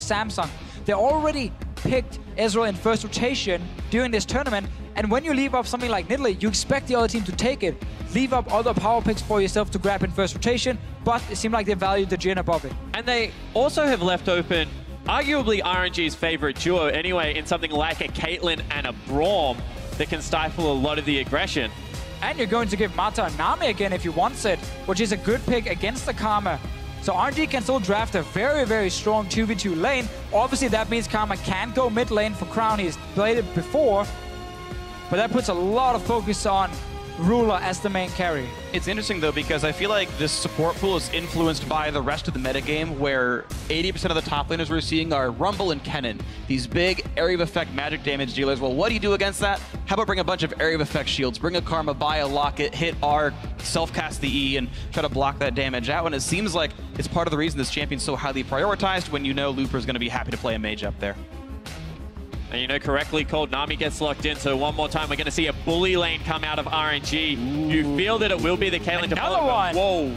Samsung. They already picked Ezreal in first rotation during this tournament, and when you leave up something like Nidalee, you expect the other team to take it, leave up other power picks for yourself to grab in first rotation, but it seemed like they valued the Jhin above it. And they also have left open arguably RNG's favorite duo anyway in something like a Caitlyn and a Braum that can stifle a lot of the aggression. And you're going to give Mata a Nami again if you want it, which is a good pick against the Karma. So RNG can still draft a very, very strong 2v2 lane. Obviously, that means Karma can go mid lane for Crown. He's played it before, but that puts a lot of focus on Ruler as the main carry. It's interesting though, because I feel like this support pool is influenced by the rest of the metagame, where 80% of the top laners we're seeing are Rumble and Kennen, these big area of effect magic damage dealers. Well, what do you do against that? How about bring a bunch of area of effect shields, bring a Karma, buy a Locket, hit R, self-cast the E, and try to block that damage out. And it seems like it's part of the reason this champion's so highly prioritized, when you know Looper's going to be happy to play a mage up there. And you know, correctly called, Nami gets locked in, so one more time we're going to see a bully lane come out of RNG. Ooh. You feel that it will be the Caitlyn Another one! Whoa!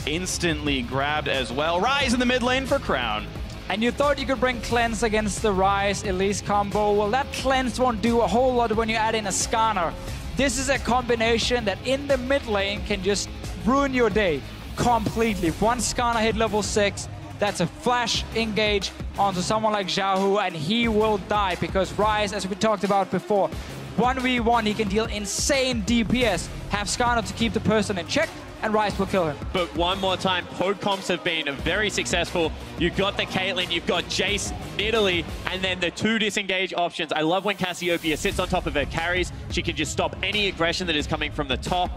Instantly grabbed as well. Ryze in the mid lane for Crown. And you thought you could bring Cleanse against the Ryze Elise combo. Well, that Cleanse won't do a whole lot when you add in a Skarner. This is a combination that in the mid lane can just ruin your day completely. One Skarner hit level 6. That's a flash engage onto someone like Xiaohu, and he will die because Ryze, as we talked about before, 1v1, he can deal insane DPS, have Skarner to keep the person in check, and Ryze will kill him. But one more time, poke comps have been very successful. You've got the Caitlyn, you've got Jace, Nidalee, and then the two disengage options. I love when Cassiopeia sits on top of her carries. She can just stop any aggression that is coming from the top.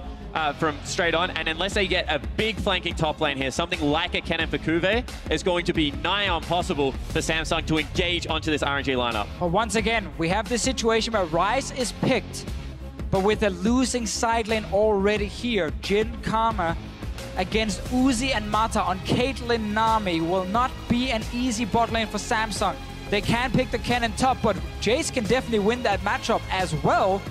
From straight on, and unless they get a big flanking top lane here, something like a Kennen for Kuve is going to be nigh impossible for Samsung to engage onto this RNG lineup. But once again, we have this situation where Ryze is picked, but with a losing side lane already here, Jhin Karma against Uzi and Mata on Caitlyn Nami will not be an easy bot lane for Samsung. They can pick the Kennen top, but Jace can definitely win that matchup as well.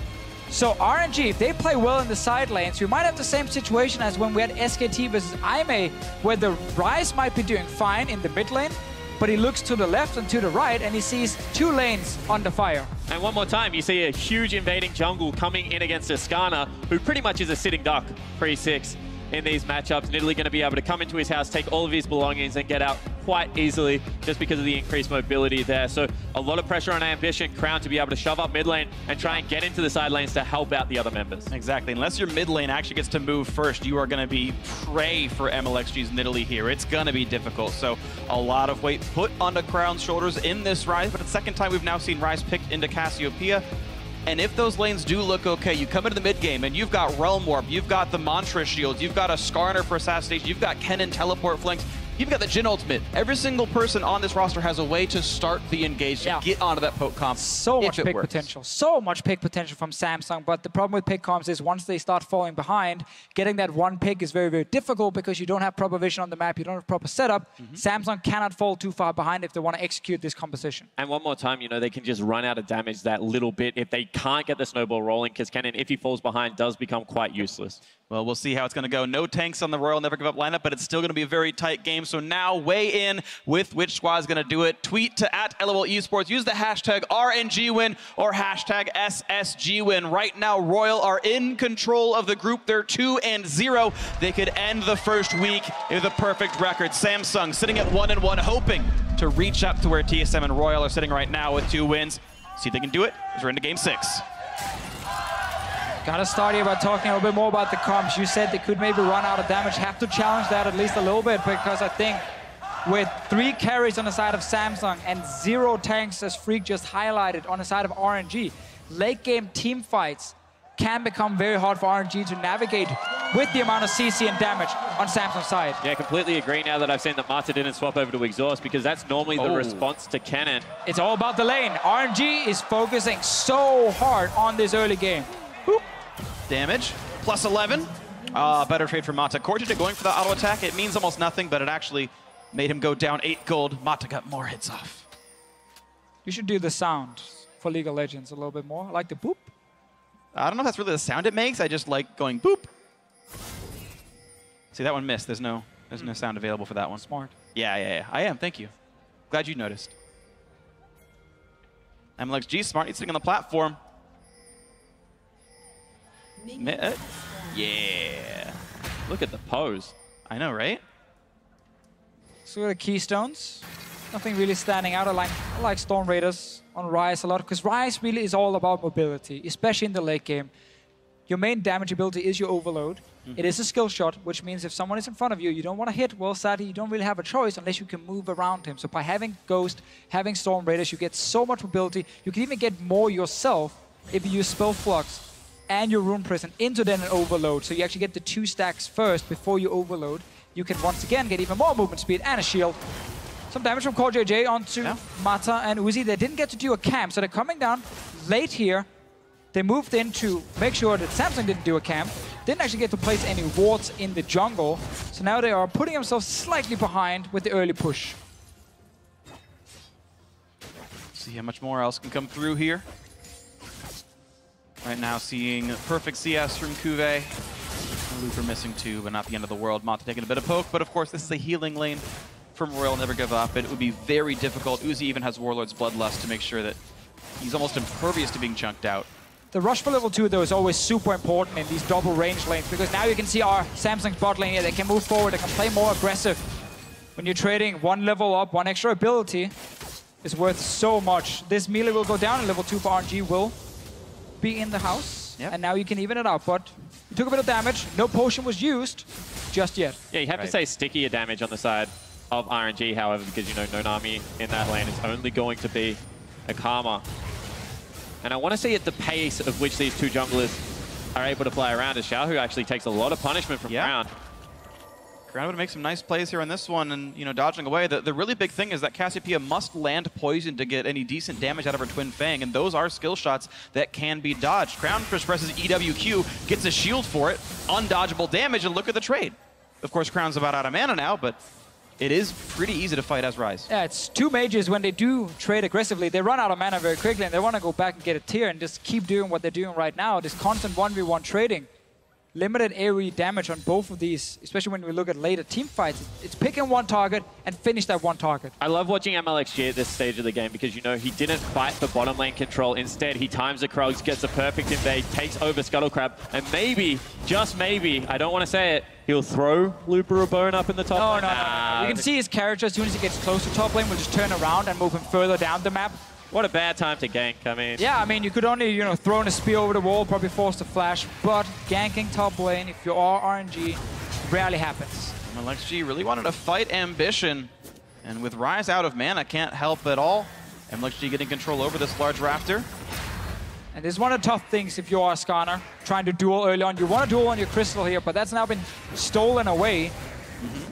So RNG, if they play well in the side lanes, we might have the same situation as when we had SKT versus Aimee, where the Ryze might be doing fine in the mid lane, but he looks to the left and to the right, and he sees two lanes under fire. And one more time, you see a huge invading jungle coming in against a Skarner, who pretty much is a sitting duck pre-6 in these matchups. Nidalee going to be able to come into his house, take all of his belongings, and get out quite easily just because of the increased mobility there. So a lot of pressure on Ambition, Crown to be able to shove up mid lane and try and get into the side lanes to help out the other members. Exactly. Unless your mid lane actually gets to move first, you are going to be prey for MLXG's Nidalee here. It's going to be difficult. So a lot of weight put onto Crown's shoulders in this Ryze, but it's the second time we've now seen Ryze picked into Cassiopeia. And if those lanes do look okay, you come into the mid game and you've got Realm Warp, you've got the Mantra shields, you've got a Skarner for assassination, you've got Kennen teleport flanks, you've got the Jhin ultimate. Every single person on this roster has a way to start the engage, to get onto that poke comp. So much pick potential. So much pick potential from Samsung, but the problem with pick comps is once they start falling behind, getting that one pick is very, very difficult because you don't have proper vision on the map, you don't have proper setup. Samsung cannot fall too far behind if they want to execute this composition. And one more time, you know, they can just run out of damage that little bit if they can't get the snowball rolling, because Kennen, if he falls behind, does become quite useless. Well, we'll see how it's going to go. No tanks on the Royal Never Give Up lineup, but it's still going to be a very tight game. So now weigh in with which squad is going to do it. Tweet to @LOL Esports. Use the hashtag RNGWin or hashtag SSGWin. Right now, Royal are in control of the group. They're 2-0. They could end the first week with a perfect record. Samsung sitting at 1-1, hoping to reach up to where TSM and Royal are sitting right now with 2 wins. See if they can do it as we're into game 6. Gotta start here by talking a little bit more about the comps. You said they could maybe run out of damage. Have to challenge that at least a little bit, because I think with 3 carries on the side of Samsung and 0 tanks, as Freak just highlighted, on the side of RNG, late game team fights can become very hard for RNG to navigate with the amount of CC and damage on Samsung's side. Yeah, completely agree now that I've seen that Mata didn't swap over to Exhaust, because that's normally the response to Kennen. It's all about the lane. RNG is focusing so hard on this early game. Boop. Damage, plus 11. Better trade for Mata. Kortich going for the auto attack. It means almost nothing, but it actually made him go down 8 gold. Mata got more hits off. You should do the sound for League of Legends a little bit more. I like the boop. I don't know if that's really the sound it makes. I just like going boop. See, that one missed. There's no sound available for that one. Smart. Yeah. I am. Thank you. Glad you noticed. MLXG, smart, he's sitting on the platform. Yeah. Look at the pose. I know, right? So the Keystones. Nothing really standing out. I like Storm Raiders on Ryze a lot, because Ryze really is all about mobility, especially in the late game. Your main damage ability is your overload. It is a skill shot, which means if someone is in front of you, you don't want to hit, well, sadly, you don't really have a choice unless you can move around him. So by having Ghost, having Storm Raiders, you get so much mobility. You can even get more yourself if you use Spell Flux and your Rune Prison into then an overload. So you actually get the 2 stacks first before you overload. You can once again get even more movement speed and a shield. Some damage from CoreJJ onto Mata and Uzi. They didn't get to do a camp, so they're coming down late here. They moved in to make sure that Samsung didn't do a camp. Didn't actually get to place any wards in the jungle. So now they are putting themselves slightly behind with the early push. See how much more else can come through here. Right now seeing perfect CS from Cuvée. Looper missing 2, but not the end of the world. Mata taking a bit of poke, but of course this is a healing lane from Royal Never Give Up. It would be very difficult. Uzi even has Warlord's Bloodlust to make sure that he's almost impervious to being chunked out. The rush for level 2, though, is always super important in these double range lanes, because now you can see our Samsung's bot lane here. They can move forward, they can play more aggressive. When you're trading 1 level up, 1 extra ability is worth so much. This melee will go down, and level 2 for RNG will be in the house. And now you can even it out, but you took a bit of damage. No potion was used just yet. Yeah, you have to say stickier damage on the side of RNG, however, because you know Nonami in that lane is only going to be a Karma. And I want to see at the pace of which these 2 junglers are able to play around, as Xiao, who actually takes a lot of punishment from Crown. Crown would make some nice plays here on this one and, you know, dodging away. The really big thing is that Cassiopeia must land poison to get any decent damage out of her Twin Fang, and those are skill shots that can be dodged. Crown just presses EWQ, gets a shield for it, undodgeable damage, and look at the trade. Of course, Crown's about out of mana now, but it is pretty easy to fight as Ryze. Yeah, it's 2 mages. When they do trade aggressively, they run out of mana very quickly, and they want to go back and get a tier and just keep doing what they're doing right now. This constant 1v1 trading. Limited AoE damage on both of these, especially when we look at later team fights. It's picking 1 target and finish that 1 target. I love watching MLXG at this stage of the game, because, you know, he didn't fight for bottom lane control. Instead, he times the Krugs, gets a perfect invade, takes over Scuttle Crab, and maybe, just maybe, I don't want to say it, he'll throw Looper a bone up in the top lane. No. You can see his character, as soon as he gets close to top lane, will just turn around and move him further down the map. What a bad time to gank, I mean. Yeah, I mean, you could only, you know, throw in a spear over the wall, probably force the flash, but ganking top lane, if you are RNG, rarely happens. MLXG really wanted to fight Ambition, and with Ryze out of mana, can't help at all. MLXG getting control over this large raptor. And this is one of the tough things if you are a Skarner, trying to duel early on. You want to duel on your Crystal here, but that's now been stolen away.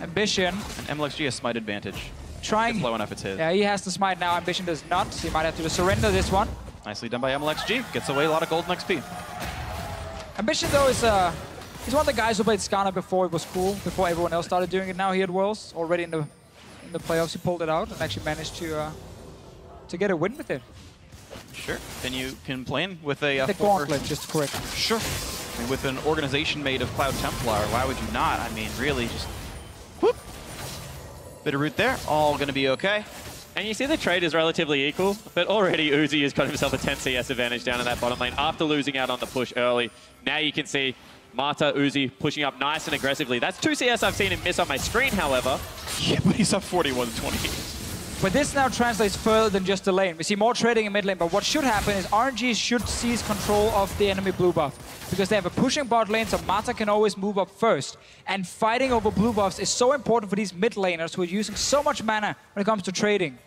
Ambition. And MLXG has smite advantage. Trying. It's low enough, it's his. Yeah, he has the smite now. Ambition does not. So he might have to just surrender this one. Nicely done by MLXG. Gets away a lot of golden XP. Ambition, though, is he's one of the guys who played Skarner before it was cool, before everyone else started doing it. Now he at Worlds, already in the playoffs, he pulled it out and actually managed to get a win with it. Sure. Then you can play with a the Gauntlet, just to correct. Sure. I mean, with an organization made of Cloud Templar, why would you not? I mean, really, just whoop. Bit of root there, all gonna be okay. And you see the trade is relatively equal, but already Uzi has got himself a 10 CS advantage down in that bottom lane after losing out on the push early. Now you can see Mata, Uzi pushing up nice and aggressively. That's 2 CS I've seen him miss on my screen, however. Yeah, but he's up 41-20. But this now translates further than just the lane. We see more trading in mid lane, but what should happen is RNG should seize control of the enemy blue buff, because they have a pushing bot lane, so Mata can always move up first. And fighting over blue buffs is so important for these mid laners who are using so much mana when it comes to trading.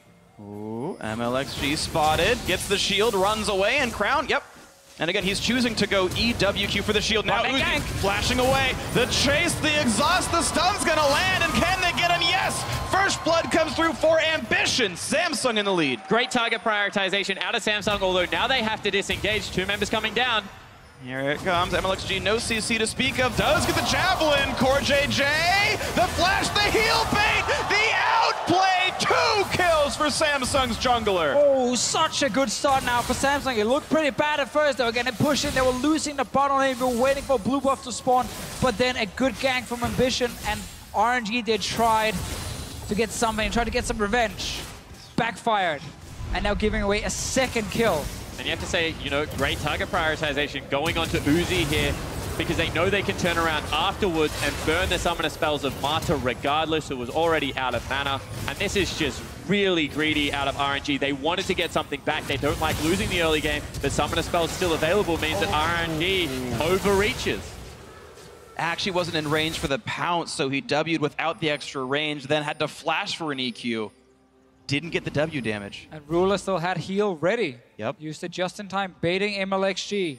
Ooh, MLXG spotted, gets the shield, runs away, and Crown, yep. And again, he's choosing to go EWQ for the shield. Now Uzi flashing away. The chase, the exhaust, the stun's gonna land, and can they get him? Yes! First blood comes through for Ambition. Samsung in the lead. Great target prioritization out of Samsung, although now they have to disengage. 2 members coming down. Here it comes. MLXG, no CC to speak of. Does get the javelin. CoreJJ, the flash, the heal bait, the outplay. 2 kills for Samsung's jungler. Oh, such a good start now for Samsung. It looked pretty bad at first. They were getting pushing. They were losing the bottom lane. They were waiting for blue buff to spawn. But then a good gank from Ambition, and RNG, they tried to get something, tried to get some revenge. backfired. And now giving away a second kill. And you have to say, you know, great target prioritization going on to Uzi here, because they know they can turn around afterwards and burn the summoner spells of Mata regardless, who was already out of mana. And this is just really greedy out of RNG. They wanted to get something back. They don't like losing the early game. The summoner spell still available means that RNG overreaches. Actually wasn't in range for the pounce, so he W'd without the extra range, then had to flash for an EQ. Didn't get the W damage. And Ruler still had heal ready. Yep. Used it just in time, baiting MLXG.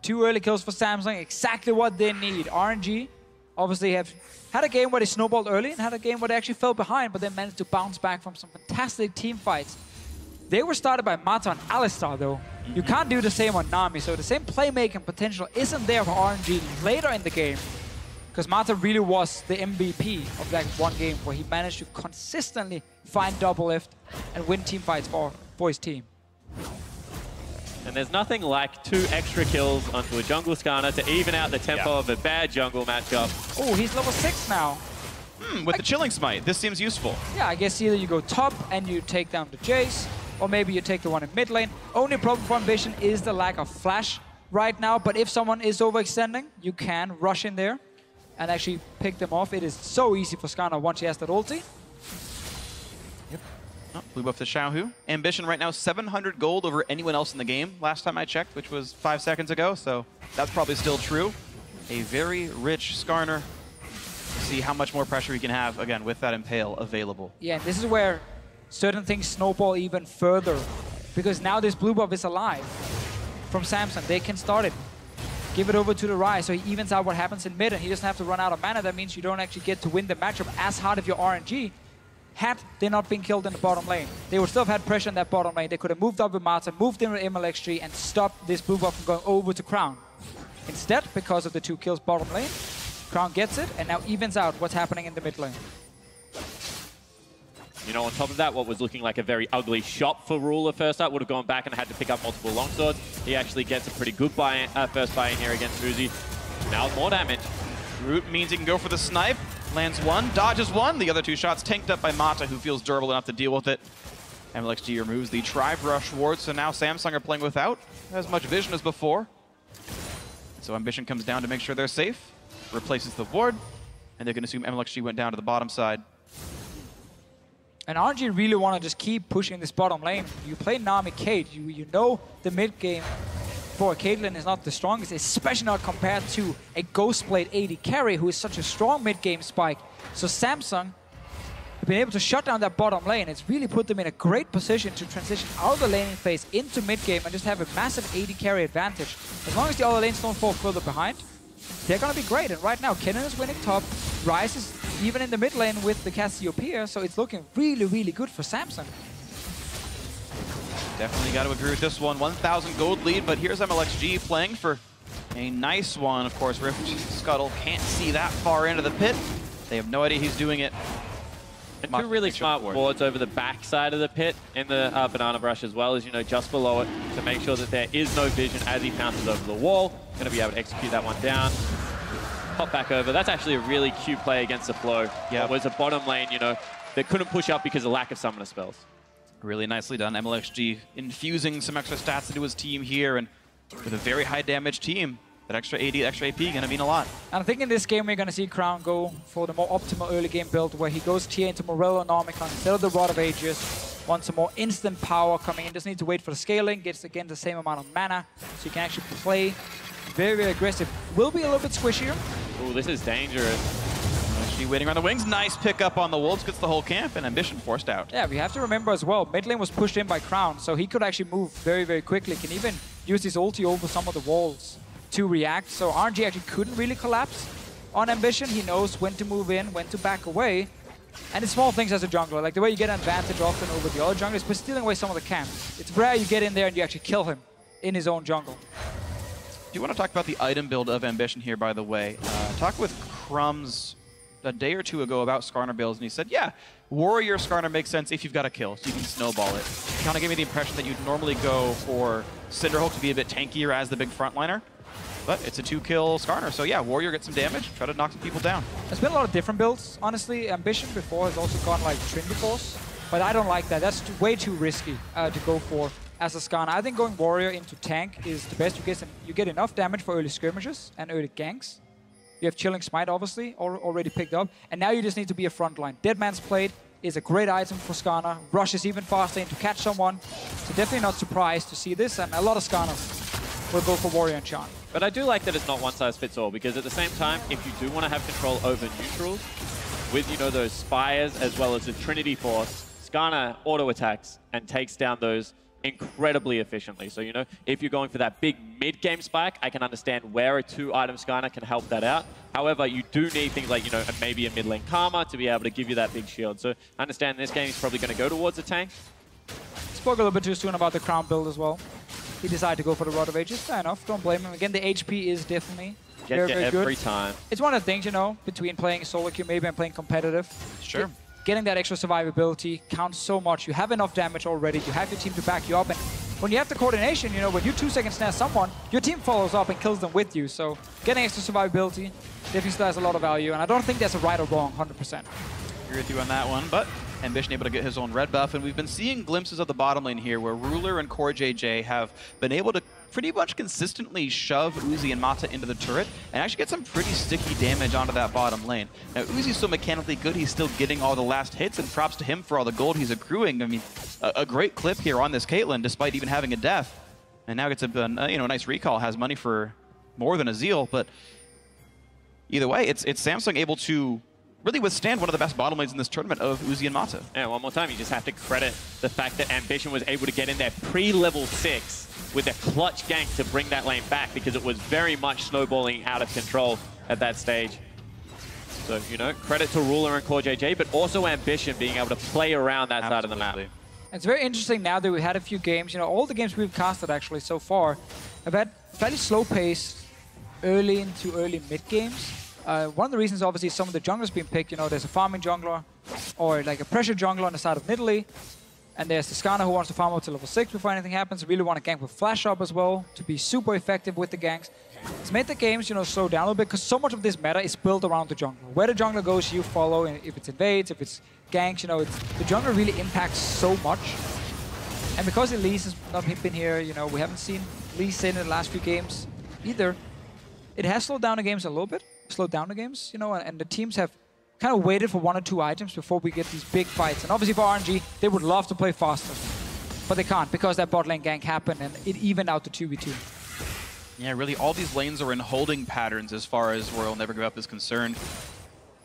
2 early kills for Samsung, exactly what they need. RNG obviously have had a game where they snowballed early and had a game where they actually fell behind, but they managed to bounce back from some fantastic team fights. They were started by Mata and Alistar though. You can't do the same on Nami, so the same playmaking potential isn't there for RNG later in the game. Because Mata really was the MVP of that one game where he managed to consistently find double lift and win team fights for his team. And there's nothing like 2 extra kills onto a jungle Skarner to even out the tempo of a bad jungle matchup. Oh, he's level 6 now. With the Chilling Smite, this seems useful. Yeah, I guess either you go top and you take down the Jace, or maybe you take the one in mid lane. Only problem for Ambition is the lack of flash right now, but if someone is overextending, you can rush in there and actually pick them off. It is so easy for Skarner once he has that ulti. Yep. Oh, blue buff to Xiaohu. Ambition right now 700 gold over anyone else in the game last time I checked, which was 5 seconds ago, so that's probably still true. A very rich Skarner. See how much more pressure he can have, again, with that Impale available. Yeah, and this is where certain things snowball even further, because now this blue buff is alive from Samsung. They can start it. Give it over to the Ryze, so he evens out what happens in mid, and he doesn't have to run out of mana. That means you don't actually get to win the matchup as hard if you're RNG. Had they not been killed in the bottom lane, they would still have had pressure in that bottom lane. They could have moved up with Mata, moved in with MLXG, and stopped this blue buff from going over to Crown. Instead, because of the 2 kills bottom lane, Crown gets it, and now evens out what's happening in the mid lane. You know, on top of that, what was looking like a very ugly shot for Ruler first up would have gone back and had to pick up multiple longswords. He actually gets a pretty good first buy-in here against Uzi. Now more damage. Root means he can go for the snipe. Lands 1, dodges 1. The other 2 shots tanked up by Mata, who feels durable enough to deal with it. MLXG removes the Tribe Rush ward, so now Samsung are playing without as much vision as before. So Ambition comes down to make sure they're safe, replaces the ward, and they can assume MLXG went down to the bottom side. And RNG really want to just keep pushing this bottom lane. You play Nami Caitlyn, you know the mid game for Caitlyn is not the strongest, especially not compared to a Ghostblade AD carry who is such a strong mid game spike. So Samsung have been able to shut down that bottom lane. It's really put them in a great position to transition out of the laning phase into mid game and just have a massive AD carry advantage. As long as the other lanes don't fall further behind, they're going to be great. And right now, Kennen is winning top. Ryze is even in the mid lane with the Cassiopeia, so it's looking really, really good for Samsung. Definitely got to agree with this one. 1,000 gold lead, but here's MLXG playing for a nice one. Of course, Rift Scuttle can't see that far into the pit. They have no idea he's doing it. And 2 really smart wards over the back side of the pit in the Banana Brush as well as, you know, just below it to make sure that there is no vision as he pounces over the wall. Going to be able to execute that one down. Pop back over. That's actually a really cute play against the flow. Yeah, it was a bottom lane, you know, that couldn't push up because of lack of summoner spells. Really nicely done. MLXG infusing some extra stats into his team here, and with a very high damage team, that extra AD, extra AP going to mean a lot. And I think in this game we're going to see Crown go for the more optimal early game build where he goes tier into Morello and Omicron instead of the Rod of Ages. Wants some more instant power coming in. Doesn't need to wait for the scaling. Gets again the same amount of mana. So you can actually play very, very aggressive. Will be a little bit squishier. Ooh, this is dangerous. Actually waiting on the wings. Nice pickup on the Wolves. Gets the whole camp, and Ambition forced out. Yeah, we have to remember as well, mid lane was pushed in by Crown, so he could actually move very, very quickly. Can even use his ulti over some of the walls to react. So RNG actually couldn't really collapse on Ambition. He knows when to move in, when to back away. And it's small things as a jungler, like the way you get an advantage often over the other junglers, but stealing away some of the camps. It's rare you get in there and you actually kill him in his own jungle. Do you want to talk about the item build of Ambition here, by the way? Talked with Crumbs a day or 2 ago about Skarner builds, and he said, yeah, Warrior Skarner makes sense if you've got a kill, so you can snowball it. Kind of gave me the impression that you'd normally go for Cinderhulk to be a bit tankier as the big frontliner, but it's a 2-kill Skarner, so yeah, Warrior gets some damage, try to knock some people down. There's been a lot of different builds, honestly. Ambition before has also gone like Trinity Force But I don't like that. That's way too risky to go for as a Skarner. I think going Warrior into tank is the best. You get enough damage for early skirmishes and early ganks. You have Chilling Smite, obviously, already picked up. And now you just need to be a frontline. Deadman's Plate is a great item for Skarner. Rushes even faster in to catch someone. So definitely not surprised to see this. And a lot of Skarners will go for Warrior and Chant. But I do like that it's not one size fits all, because at the same time, if you do want to have control over neutrals, with, you know, those Spires as well as the Trinity Force, Skarner auto-attacks and takes down those incredibly efficiently. So, you know, if you're going for that big mid-game spike, I can understand where a 2-item Skarner can help that out. However, you do need things like, you know, maybe a mid-lane Karma to be able to give you that big shield. So I understand in this game he's probably going to go towards the tank. Spoke a little bit too soon about the Crown build as well. He decided to go for the Rod of Ages. Fair enough. Don't blame him. Again, the HP is definitely very good. Every time. It's one of the things, you know, between playing solo queue maybe and playing competitive. Sure. Getting that extra survivability counts so much. You have enough damage already. You have your team to back you up. And when you have the coordination, you know, when you 2 seconds snare someone, your team follows up and kills them with you. So getting extra survivability definitely still has a lot of value. And I don't think there's a right or wrong 100%. Agree with you on that one, but Ambition able to get his own red buff, and we've been seeing glimpses of the bottom lane here where Ruler and CoreJJ have been able to pretty much consistently shove Uzi and Mata into the turret and actually get some pretty sticky damage onto that bottom lane. Now, Uzi's so mechanically good, he's still getting all the last hits, and props to him for all the gold he's accruing. I mean, a great clip here on this Caitlyn, despite even having a death. And now gets a you know, nice recall, has money for more than a Zeal, but either way, it's Samsung able to really withstand one of the best bottom lanes in this tournament of Uzi and Mata. Yeah, one more time, you just have to credit the fact that Ambition was able to get in there pre-level 6 with a clutch gank to bring that lane back, because it was very much snowballing out of control at that stage. So, you know, credit to Ruler and CoreJJ, but also Ambition being able to play around that side of the map. It's very interesting now that we had a few games. You know, all the games we've casted actually so far have had fairly slow pace early into early mid games. One of the reasons, obviously, some of the junglers being picked, you know, there's a farming jungler or like a pressure jungler on the side of Nidalee. And there's the Skarner who wants to farm up to level 6 before anything happens. Really want to gank with flash up as well to be super effective with the ganks. It's made the games, you know, slow down a little bit, because so much of this meta is built around the jungler. Where the jungler goes, you follow. And if it's invades, if it's ganks, you know, the jungler really impacts so much. And because Elise has not been here, you know, we haven't seen Elise in the last few games either. It has slowed down the games a little bit. Slowed down the games, you know, and the teams have kind of waited for 1 or 2 items before we get these big fights. And obviously for RNG, they would love to play faster, but they can't, because that bot lane gank happened and it evened out the 2v2. Yeah, really, all these lanes are in holding patterns as far as Royal Never Give Up is concerned.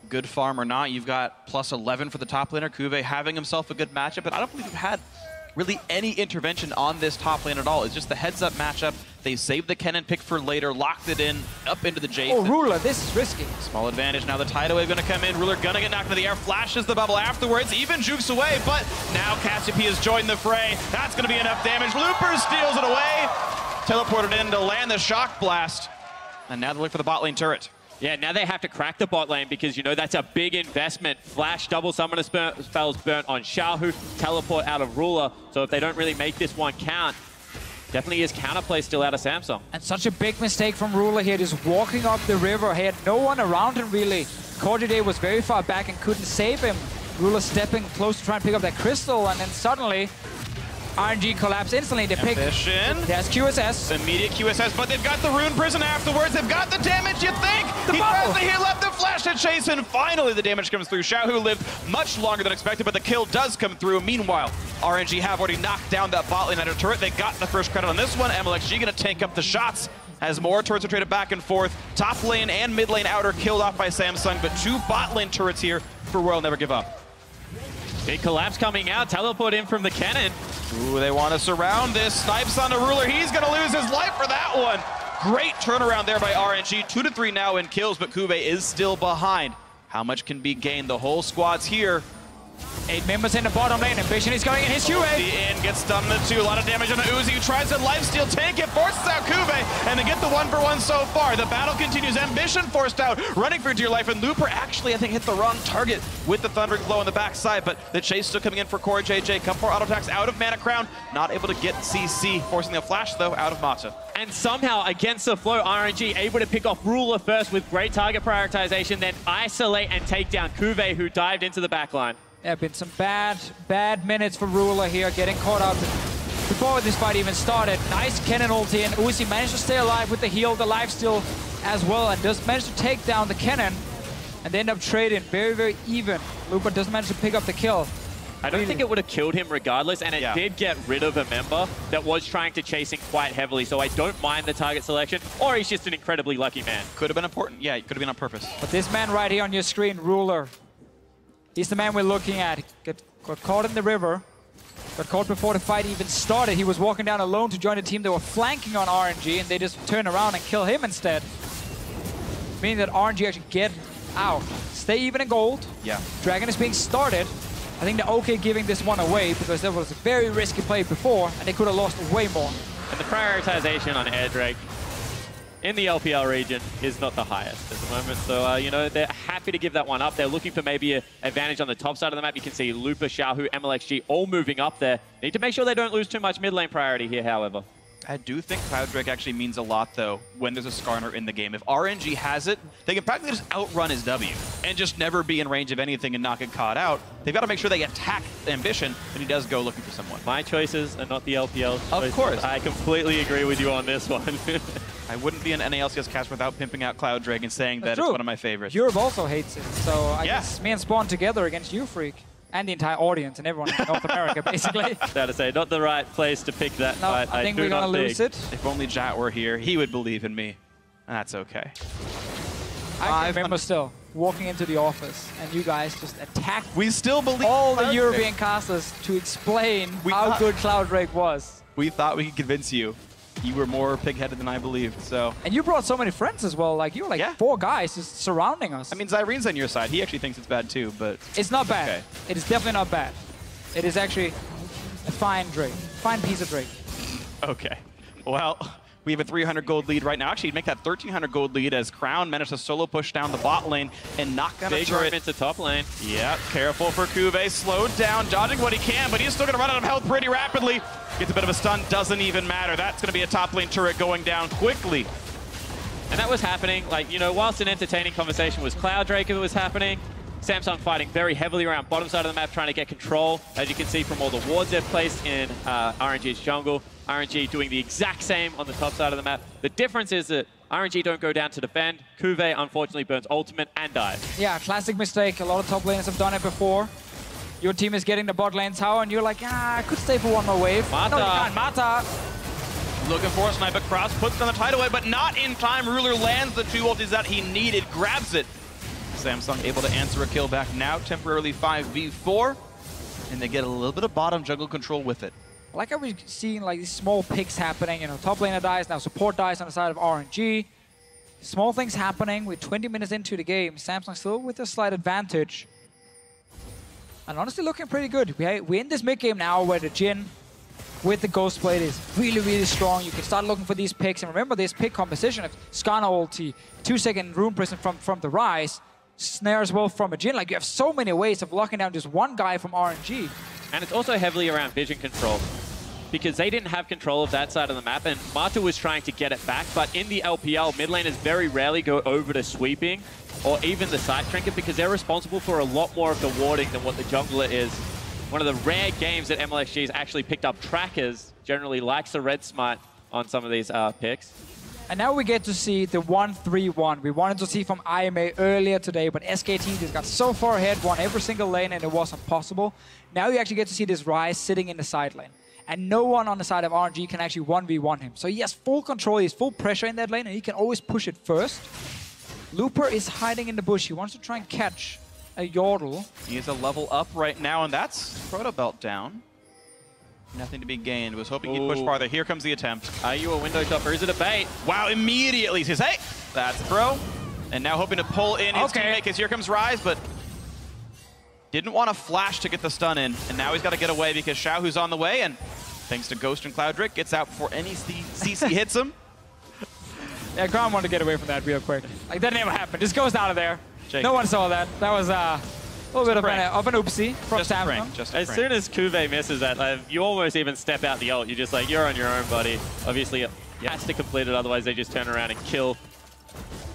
Good farm or not, you've got plus 11 for the top laner, Kuve having himself a good matchup, but I don't believe we've had really any intervention on this top lane at all. It's just the heads-up matchup. They saved the Kennen pick for later, locked it in, up into the Jace. Oh, Ruler, this is risky. Small advantage. Now the Tidal Wave gonna come in. Ruler gonna get knocked into the air, flashes the bubble afterwards, even jukes away, but now Cassiopeia has joined the fray. That's gonna be enough damage. Looper steals it away. Teleported in to land the Shock Blast. And now they look for the bot lane turret. Yeah, now they have to crack the bot lane, because, you know, that's a big investment. Flash, double summoner spells burnt on Xiaohu, teleport out of Ruler. So if they don't really make this one count, definitely is counterplay still out of Samsung. And such a big mistake from Ruler here, just walking up the river. He had no one around him, really. CoreJJ was very far back and couldn't save him. Ruler stepping close to try and pick up that crystal, and then suddenly RNG collapse instantly. They pick. There's QSS. Immediate QSS, but they've got the Rune Prison afterwards. They've got the damage, you think? He throws the heal left the flash to chase, and finally the damage comes through. Xiaohu lived much longer than expected, but the kill does come through. Meanwhile, RNG have already knocked down that bot lane under turret. They got the first credit on this one. MLXG gonna tank up the shots as more turrets are traded back and forth. Top lane and mid lane outer killed off by Samsung, but 2 bot lane turrets here for Royal Never Give Up. Big collapse coming out, teleport in from the Kennen. Ooh, they want to surround this. Snipes on the Ruler. He's going to lose his life for that one. Great turnaround there by RNG. 2 to 3 now in kills, but Kuve is still behind. How much can be gained? The whole squad's here. 8 members in the bottom lane. Ambition is going in his Q-wave. The in gets stunned to 2. A lot of damage on the Uzi, who tries to lifesteal tank it, forces out Kuve, and they get the 1-for-1 so far. The battle continues. Ambition forced out, running for dear life, and Looper actually, I think, hit the wrong target with the Thundering Blow on the backside, but the chase still coming in for CoreJJ. Couple more auto attacks out of Mana Crown, not able to get CC, forcing the flash, though, out of Mata. And somehow, against the flow, RNG able to pick off Ruler first with great target prioritization, then isolate and take down Kuve, who dived into the backline. Yeah, been some bad minutes for Ruler here, getting caught up before this fight even started. Nice Kennen ulti, and Uzi managed to stay alive with the heal, the lifesteal as well, and does manage to take down the Kennen. And they end up trading very even. Looper doesn't manage to pick up the kill. I don't think it would have killed him regardless, and it did get rid of a member that was trying to chase him quite heavily, so I don't mind the target selection, or he's just an incredibly lucky man. Could have been important. Yeah, it could have been on purpose. But this man right here on your screen, Ruler, he's the man we're looking at. Got caught in the river. Got caught before the fight even started. He was walking down alone to join a team that were flanking on RNG, and they just turn around and kill him instead. Meaning that RNG actually get out. Stay even in gold. Yeah. Dragon is being started. I think they're okay giving this one away because there was a very risky play before, and they could have lost way more. And the prioritization on Air Drake in the LPL region is not the highest at the moment. So, you know, they're happy to give that one up. They're looking for maybe an advantage on the top side of the map. You can see Looper, Xiaohu, MLXG all moving up there. They need to make sure they don't lose too much mid lane priority here, however. I do think Cloud Drake actually means a lot, though, when there's a Skarner in the game. If RNG has it, they can practically just outrun his W and just never be in range of anything and not get caught out. They've got to make sure they attack Ambition, and he does go looking for someone. My choices are not the LPL choices. Of course. I completely agree with you on this one. I wouldn't be an NALCS cast without pimping out Cloud Drake and saying that it's one of my favorites. Europe also hates it, so I guess me and Spawn together against you, Freak. And the entire audience and everyone in North America, basically. Fair to say, not the right place to pick that fight. I think we're going to lose it. If only Jat were here, he would believe in me. That's okay. I remember still walking into the office and you guys just attacked we still believe all the European casters to explain how good Cloud Drake was. We thought we could convince you. You were more pig-headed than I believed, so... And you brought so many friends as well. Like, you were like 4 guys just surrounding us. I mean, Zyrene's on your side. He actually thinks it's bad too, but... It's not bad. Okay. It is definitely not bad. It is actually a fine Drake. Fine piece of Drake. Okay. Well, we have a 300 gold lead right now. Actually, make that 1,300 gold lead as Crown managed to solo push down the bot lane and not gonna big turret into top lane. Yep, careful for Kuve. Slowed down, dodging what he can, but he's still gonna run out of health pretty rapidly. Gets a bit of a stun, doesn't even matter. That's gonna be a top lane turret going down quickly. And that was happening, like, you know, whilst an entertaining conversation was Cloud Drake if it was happening, Samsung fighting very heavily around bottom side of the map, trying to get control, as you can see from all the wards they've placed in RNG's jungle. RNG doing the exact same on the top side of the map. The difference is that RNG don't go down to defend. Kuve unfortunately burns ultimate and dies. Yeah, classic mistake. A lot of top laners have done it before. Your team is getting the bot lane tower, and you're like, I could stay for one more wave. Mata. No, you can't. Mata. Looking for a sniper cross, puts on the tidal wave, but not in time. Ruler lands the 2 ultis that he needed, grabs it. Samsung able to answer a kill back now, temporarily 5v4, and they get a little bit of bottom jungle control with it. I like how we're seeing like these small picks happening. You know, top laner dies, now support dies on the side of RNG. Small things happening. We're 20 minutes into the game. Samsung still with a slight advantage. And honestly looking pretty good. We're in this mid game now where the Jhin with the Ghost Blade is really strong. You can start looking for these picks. And remember this pick composition of Skarner ulti, 2-second Rune Prism from the Rise, Snare as well from a Jhin. Like, you have so many ways of locking down just one guy from RNG. And it's also heavily around vision control, because they didn't have control of that side of the map, and Mata was trying to get it back, but in the LPL, mid laners very rarely go over to sweeping or even the side trinket, because they're responsible for a lot more of the warding than what the jungler is. One of the rare games that MLXG's actually picked up trackers, generally likes the red smite on some of these picks. And now we get to see the 1-3-1 we wanted to see from IMA earlier today, but SKT just got so far ahead, won every single lane, and it wasn't possible. Now you actually get to see this Rise sitting in the side lane. And no one on the side of RNG can actually 1v1 him. So he has full control, he has full pressure in that lane, and he can always push it first. Looper is hiding in the bush. He wants to try and catch a Yordle. He is a level up right now, and that's Proto Belt down. Nothing to be gained. Was hoping he'd push farther. Here comes the attempt. Are you a window shopper? Is it a bait? Wow, immediately he says, hey, that's a throw. And now hoping to pull in his teammate, because here comes Rise, but didn't want to flash to get the stun in. And now he's got to get away because Xiaohu's on the way, and thanks to Ghost and Cloud Drake, gets out before any CC hits him. Yeah, Crown wanted to get away from that real quick. Like, that never happened. Just goes out of there. Jake. No one saw that. That was a little bit of an oopsie from Samsung. As soon as Kuve misses that, you almost even step out the ult. You're just like, you're on your own, buddy. Obviously, it has to complete it, otherwise they just turn around and kill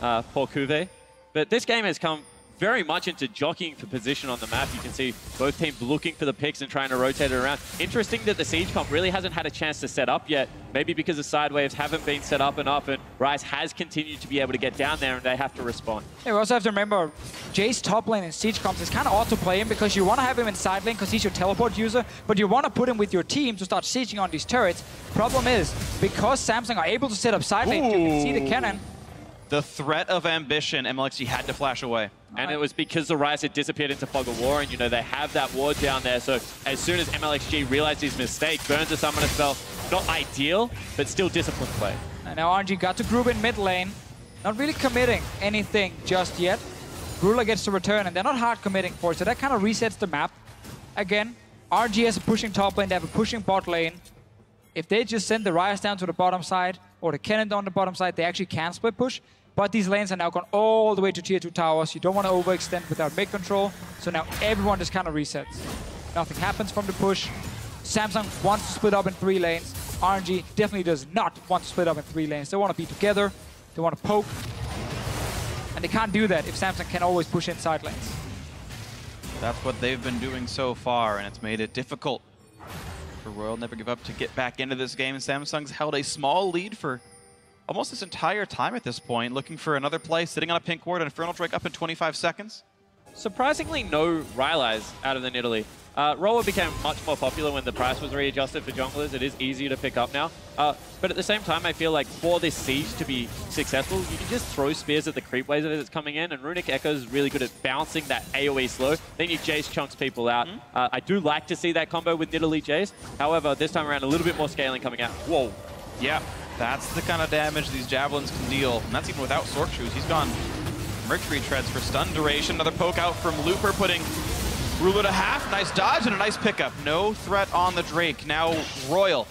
poor Kuve. But this game has come very much into jockeying for position on the map. You can see both teams looking for the picks and trying to rotate it around. Interesting that the Siege comp really hasn't had a chance to set up yet. Maybe because the side waves haven't been set up enough, and Rise has continued to be able to get down there and they have to respond. Yeah, we also have to remember, Jay's top lane in Siege comps is kind of odd to play him because you want to have him in side lane because he's your teleport user, but you want to put him with your team to start sieging on these turrets. Problem is, because Samsung are able to set up side lane, you can see the cannon. The threat of Ambition, MLXG had to flash away. And it was because the Rise had disappeared into Fog of War, and they have that ward down there. So as soon as MLXG realized his mistake, burns a summoner spell. Not ideal, but still disciplined play. And now RNG got to group in mid lane. Not really committing anything just yet. Ruler gets to return, and they're not hard committing for it, so that kind of resets the map. Again, RNG has a pushing top lane, they have a pushing bot lane. If they just send the Ryze down to the bottom side, or the cannon down the bottom side, they actually can split push. But these lanes are now gone all the way to tier 2 towers. You don't want to overextend without mid control. So now everyone just kind of resets. Nothing happens from the push. Samsung wants to split up in 3 lanes. RNG definitely does not want to split up in 3 lanes. They want to be together. They want to poke. And they can't do that if Samsung can always push inside lanes. That's what they've been doing so far, and it's made it difficult for Royal Never Give Up to get back into this game. Samsung's held a small lead for almost this entire time at this point, looking for another play, sitting on a pink ward, and Infernal Drake up in 25 seconds. Surprisingly, no Rylai's out of the Nidalee. Roller became much more popular when the price was readjusted for junglers. It is easier to pick up now. But at the same time, I feel like for this siege to be successful, you can just throw spears at the creep waves as it's coming in, and Runic Echo is really good at bouncing that AoE slow. Then your Jace chunks people out. I do like to see that combo with Nidalee Jace. However, this time around, a little bit more scaling coming out. Whoa. Yeah, that's the kind of damage these Javelins can deal, and that's even without Sork Shoes. He's gone Mercury Treads for stun duration. Another poke out from Looper, putting Ruler to half. Nice dodge and a nice pickup. No threat on the Drake. Now Royal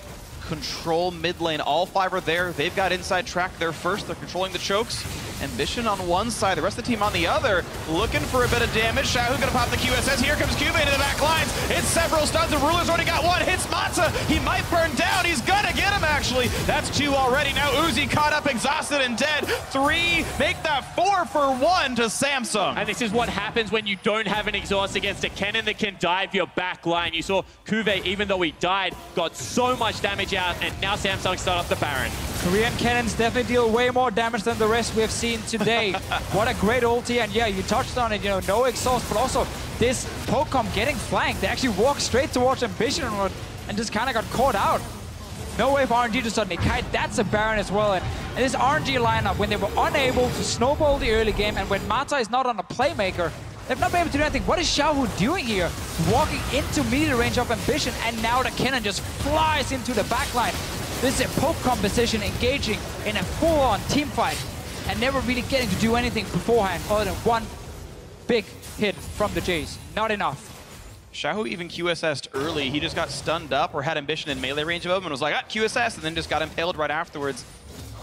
control mid lane. All 5 are there. They've got inside track there first. They're controlling the chokes. Ambition on one side, the rest of the team on the other, looking for a bit of damage. Xiaohu gonna pop the QSS. Here comes Cube into the back lines. It's several stuns, and Ruler's already got one. Hits Matza. He might burn down. He's gonna get him, actually. That's 2 already. Now Uzi caught up, exhausted, and dead. 3, make that 4 for 1 to Samsung. And this is what happens when you don't have an exhaust against a cannon that can dive your back line. You saw Kuve, even though he died, got so much damage out, and now Samsung start off the Baron. Korean cannons definitely deal way more damage than the rest we have seen today. What a great ulti, and yeah, you touched on it, no exhaust, but also this Pokemon getting flanked. They actually walked straight towards Ambition and just kind of got caught out. No way for RNG to suddenly kite. That's a Baron as well. And this RNG lineup, when they were unable to snowball the early game, and when Mata is not on a playmaker, they've not been able to do anything. What is Xiaohu doing here? Walking into melee range of Ambition, and now the cannon just flies into the backline. This is a poke composition engaging in a full-on team fight and never really getting to do anything beforehand other than one big hit from the Jace. Not enough. Xiaohu even QSS'd early. He just got stunned up or had Ambition in melee range of him and was like, QSS, and then just got impaled right afterwards.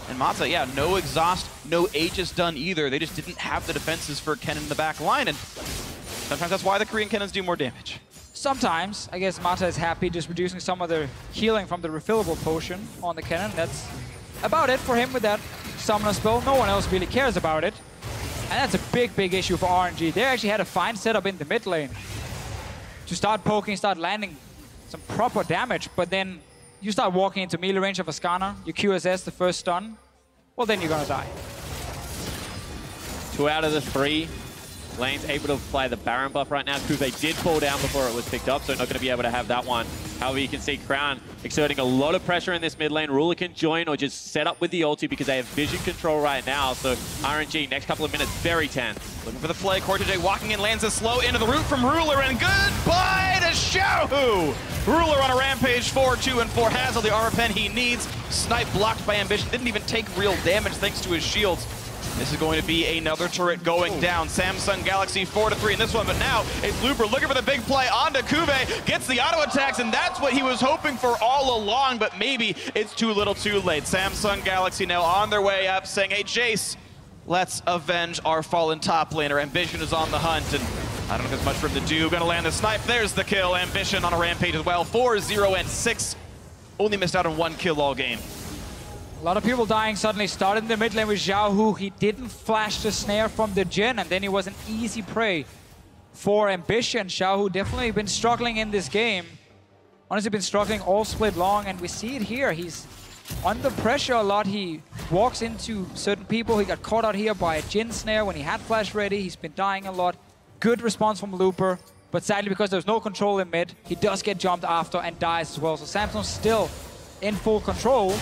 And Matza, yeah, no exhaust, no Aegis done either. They just didn't have the defenses for Kennen in the back line, and sometimes that's why the Korean Kennons do more damage. Sometimes, I guess Mata is happy just reducing some of the healing from the refillable potion on the cannon. That's about it for him with that summoner spell. No one else really cares about it. And that's a big, big issue for RNG. They actually had a fine setup in the mid lane to start poking, start landing some proper damage, but then you start walking into melee range of Ascana, you QSS the first stun, well then you're gonna die. 2 out of the 3 lanes able to apply the Baron buff right now. Kuve did fall down before it was picked up, so not going to be able to have that one. However, you can see Crown exerting a lot of pressure in this mid lane. Ruler can join or just set up with the ulti because they have vision control right now. So RNG, next couple of minutes, very tense. Looking for the play. Cortege walking in, lands a slow into the root from Ruler, and goodbye to Xiaohu! Ruler on a rampage, 4-2 and 4 has all the armor pen he needs. Snipe blocked by Ambition, didn't even take real damage thanks to his shields. This is going to be another turret going down. Samsung Galaxy 4-3 in this one, but now it's Looper looking for the big play onto Kuve, gets the auto attacks, and that's what he was hoping for all along, but maybe it's too little too late. Samsung Galaxy now on their way up, saying, hey, Jace, let's avenge our fallen top laner. Ambition is on the hunt, and I don't know if there's much for him to do. Gonna land the snipe, there's the kill. Ambition on a rampage as well, 4-0 and 6. Only missed out on 1 kill all game. A lot of people dying suddenly. Started in the mid lane with Xiaohu. He didn't flash the snare from the Jhin, and then he was an easy prey for Ambition. Xiaohu definitely been struggling in this game. Honestly, been struggling all split long, and we see it here. He's under pressure a lot. He walks into certain people. He got caught out here by a Jhin snare when he had flash ready. He's been dying a lot. Good response from Looper, but sadly because there's no control in mid, he does get jumped after and dies as well. So Samsung still in full control,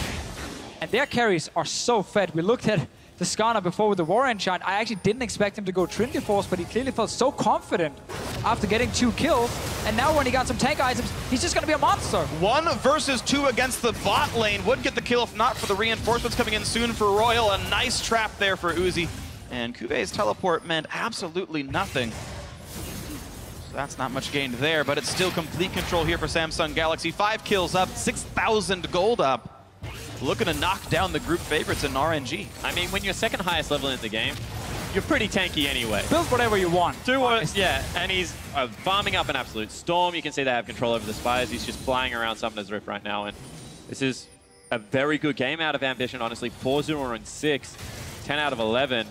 and their carries are so fed. We looked at the Skarner before with the Warrior Enchant. I actually didn't expect him to go Trinity Force, but he clearly felt so confident after getting 2 kills. And now when he got some tank items, he's just going to be a monster. 1 versus 2 against the bot lane. Would get the kill if not for the reinforcements coming in soon for Royal. A nice trap there for Uzi. And Kuve's teleport meant absolutely nothing. So that's not much gained there, but it's still complete control here for Samsung Galaxy. 5 kills up, 6,000 gold up. Looking to knock down the group favorites in RNG. I mean, when you're second highest level in the game, you're pretty tanky anyway. Build whatever you want. Do what, yeah, and he's farming up an absolute storm. You can see they have control over the Spires. He's just flying around Summoner's Rift right now, and this is a very good game out of Ambition, honestly. 4-0 and 6, 10 out of 11.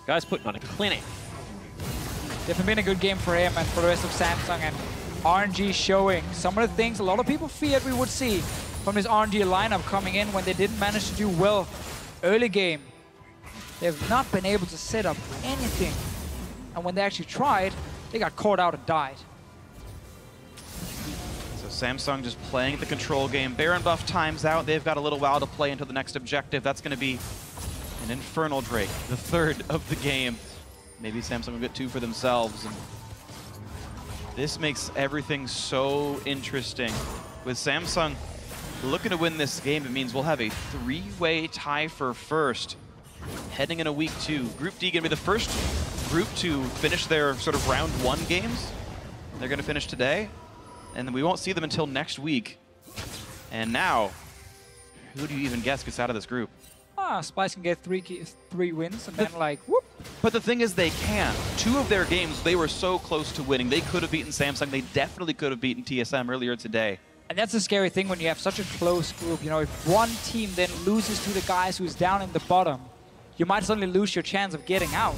Guys putting on a clinic. Definitely been a good game for him and for the rest of Samsung, and RNG showing some of the things a lot of people feared we would see from this RNG lineup coming in when they didn't manage to do well early game. They've not been able to set up anything. And when they actually tried, they got caught out and died. So Samsung just playing the control game. Baron buff times out. They've got a little while to play until the next objective. That's going to be an Infernal Drake, the 3rd of the game. Maybe Samsung will get 2 for themselves. And this makes everything so interesting. With Samsung looking to win this game, it means we'll have a 3-way tie for first heading into week 2. Group D going to be the first group to finish their sort of round 1 games. They're going to finish today, and we won't see them until next week. And now, who do you even guess gets out of this group? Spice can get 3 wins, and then like, whoop. But the thing is, they can. 2 of their games, they were so close to winning. They could have beaten Samsung. They definitely could have beaten TSM earlier today. And that's a scary thing when you have such a close group. You know, if one team then loses to the guys who's down in the bottom, you might suddenly lose your chance of getting out.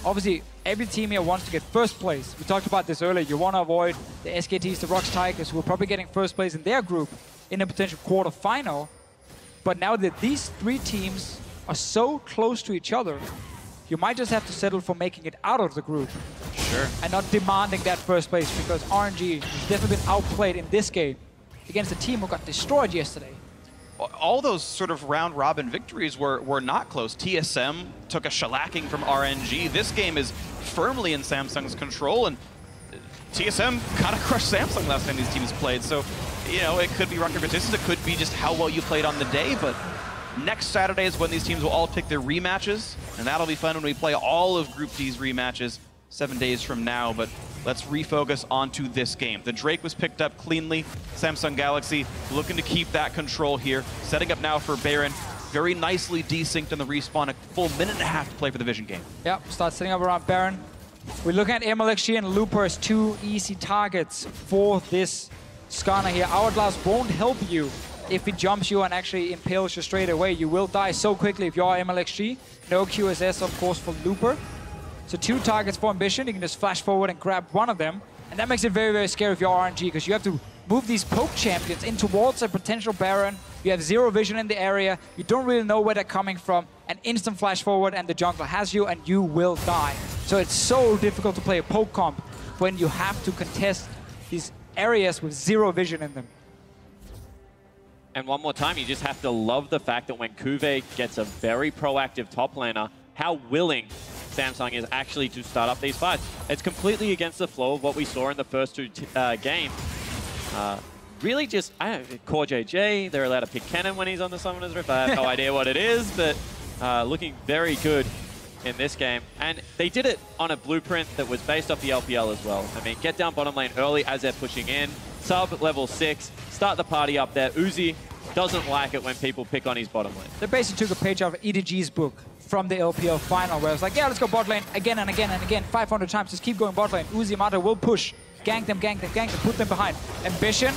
Obviously, every team here wants to get first place. We talked about this earlier. You want to avoid the SKTs, the Rocks Tigers, who are probably getting first place in their group in a potential quarterfinal. But now that these 3 teams are so close to each other, you might just have to settle for making it out of the group. Sure. And not demanding that first place, because RNG has definitely been outplayed in this game against a team who got destroyed yesterday. All those sort of round-robin victories were not close. TSM took a shellacking from RNG. This game is firmly in Samsung's control, and TSM kind of crushed Samsung last time these teams played. So, you know, it could be rock, paper, scissors. It could be just how well you played on the day, but next Saturday is when these teams will all pick their rematches, and that'll be fun when we play all of Group D's rematches 7 days from now. But let's refocus onto this game. The Drake was picked up cleanly. Samsung Galaxy looking to keep that control here. Setting up now for Baron. Very nicely desynced on the respawn. A full minute and a half to play for the Vision game. Yep, start setting up around Baron. We're looking at MLXG and Looper as 2 easy targets for this Skarner here. Hourglass won't help you if he jumps you and actually impales you straight away. You will die so quickly if you are MLXG. No QSS, of course, for Looper. So 2 targets for Ambition. You can just flash forward and grab one of them. And that makes it very, very scary if you're RNG, because you have to move these poke champions in towards a potential Baron. You have 0 vision in the area. You don't really know where they're coming from. An instant flash forward and the jungler has you and you will die. So it's so difficult to play a poke comp when you have to contest these areas with 0 vision in them. And one more time, you just have to love the fact that when Kuve gets a very proactive top laner, how willing Samsung is actually to start up these fights. It's completely against the flow of what we saw in the first 2 games. Really just, I don't know, Core JJ, they're allowed to pick Kennen when he's on the Summoner's Rift. I have no idea what it is, but looking very good in this game. And they did it on a blueprint that was based off the LPL as well. I mean, get down bottom lane early as they're pushing in, sub level 6, start the party up there. Uzi doesn't like it when people pick on his bottom lane. They basically took a page out of EDG's book from the LPL final, where it's like, yeah, let's go bot lane again and again and again, 500 times, just keep going bot lane. Uzi Mata will push, gank them, put them behind. Ambition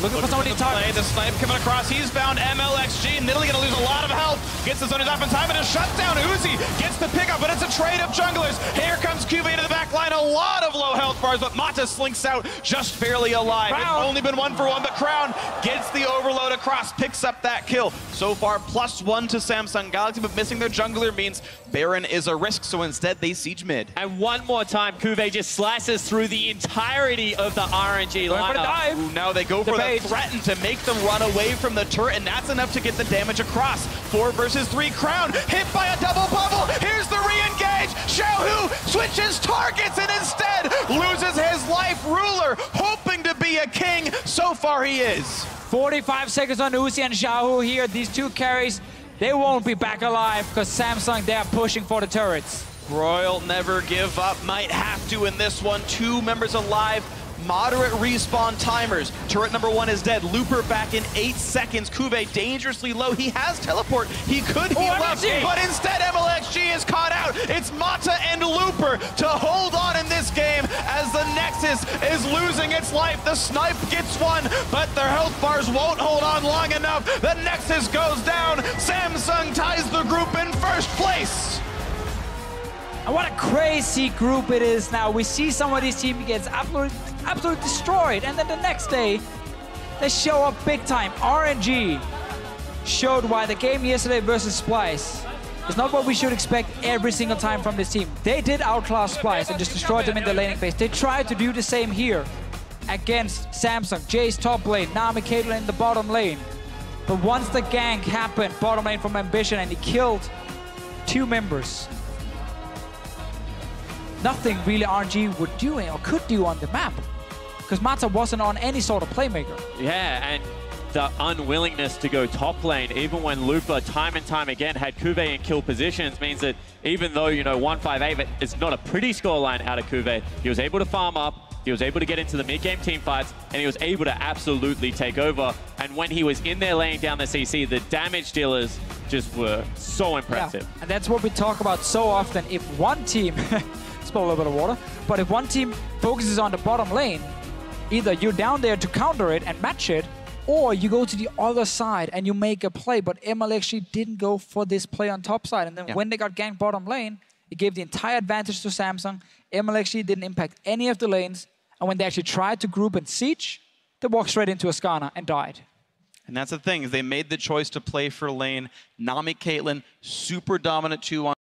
Looking for somebody to target. The snipe coming across. He's bound MLXG. Nidalee going to lose a lot of health. Gets the zone up in time and a shutdown. Uzi gets the pickup, but it's a trade of junglers. Here comes Cuvee into the back line. A lot of low health bars, but Mata slinks out just barely alive. It's only been 1-for-1, but Crown gets the overload across, picks up that kill. So far, +1 to Samsung Galaxy, but missing their jungler means Baron is a risk, so instead they siege mid. And one more time, Cuvee just slices through the entirety of the RNG lineup. Ooh, now they go for the threaten to make them run away from the turret, and that's enough to get the damage across. 4 versus 3, Crown hit by a double bubble. Here's the re-engage. Xiaohu switches targets and instead loses his life. Ruler hoping to be a king. So far he is. 45 seconds on Uzi and Xiaohu here. These two carries, they won't be back alive because Samsung, they're pushing for the turrets. Royal never give up. Might have to in this one. 2 members alive. Moderate respawn timers. Turret number 1 is dead. Looper back in 8 seconds. Cuvee dangerously low. He has teleport. He could heal up, but instead MLXG is caught out. It's Mata and Looper to hold on in this game as the Nexus is losing its life. The snipe gets one, but their health bars won't hold on long enough. The Nexus goes down. Samsung ties the group in first place. And what a crazy group it is now. We see some of these teams gets absolutely destroyed, and then the next day they show up big time. RNG showed why the game yesterday versus Splyce is not what we should expect every single time from this team. They did outclass Splyce and just destroyed them in the laning phase. They tried to do the same here against Samsung. Jace top lane, Nami, Caitlyn in the bottom lane. But once the gank happened, bottom lane from Ambition, and he killed 2 members, nothing really RNG would do or could do on the map, because Mata wasn't on any sort of playmaker. Yeah, and the unwillingness to go top lane, even when Lupa time and time again had Cuvee in kill positions, means that even though, you know, 158 is not a pretty scoreline out of Cuvee, he was able to farm up, he was able to get into the mid-game team fights, and he was able to absolutely take over. And when he was in there laying down the CC, the damage dealers just were so impressive. Yeah. And that's what we talk about so often. If one team spill a little bit of water, but if one team focuses on the bottom lane, either you're down there to counter it and match it, or you go to the other side and you make a play. But MLXG didn't go for this play on top side, and then when they got ganked bottom lane, it gave the entire advantage to Samsung. MLXG didn't impact any of the lanes, and when they actually tried to group and siege, they walked straight into Ascana and died. And that's the thing, is they made the choice to play for lane. Nami, Caitlyn, super dominant 2-on